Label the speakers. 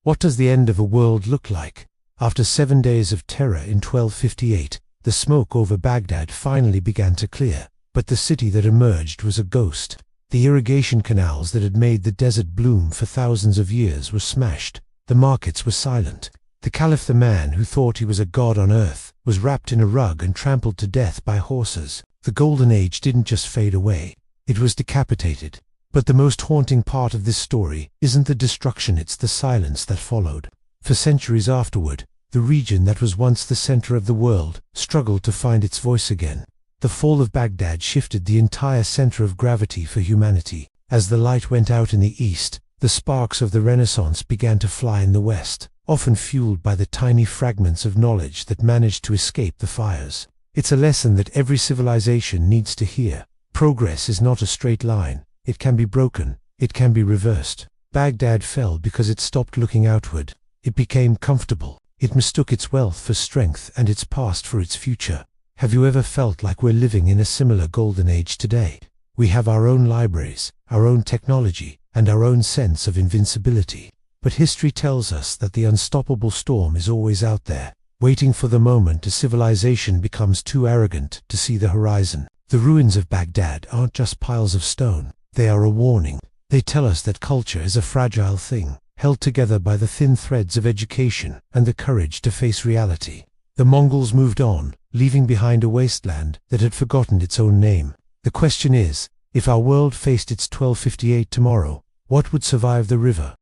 Speaker 1: What does the end of a world look like? After 7 days of terror in 1258, the smoke over Baghdad finally began to clear, but the city that emerged was a ghost. The irrigation canals that had made the desert bloom for thousands of years were smashed. The markets were silent. The Caliph, the man who thought he was a god on earth, was wrapped in a rug and trampled to death by horses. The Golden Age didn't just fade away, it was decapitated. But the most haunting part of this story isn't the destruction, it's the silence that followed. For centuries afterward, the region that was once the center of the world struggled to find its voice again. The fall of Baghdad shifted the entire center of gravity for humanity. As the light went out in the east, the sparks of the Renaissance began to fly in the west, often fueled by the tiny fragments of knowledge that managed to escape the fires. It's a lesson that every civilization needs to hear. Progress is not a straight line. It can be broken, it can be reversed. Baghdad fell because it stopped looking outward. It became comfortable. It mistook its wealth for strength and its past for its future. Have you ever felt like we're living in a similar golden age today? We have our own libraries, our own technology, and our own sense of invincibility. But history tells us that the unstoppable storm is always out there, waiting for the moment a civilization becomes too arrogant to see the horizon. The ruins of Baghdad aren't just piles of stone. They are a warning. They tell us that culture is a fragile thing, held together by the thin threads of education and the courage to face reality. The Mongols moved on, leaving behind a wasteland that had forgotten its own name. The question is, if our world faced its 1258 tomorrow, what would survive the river?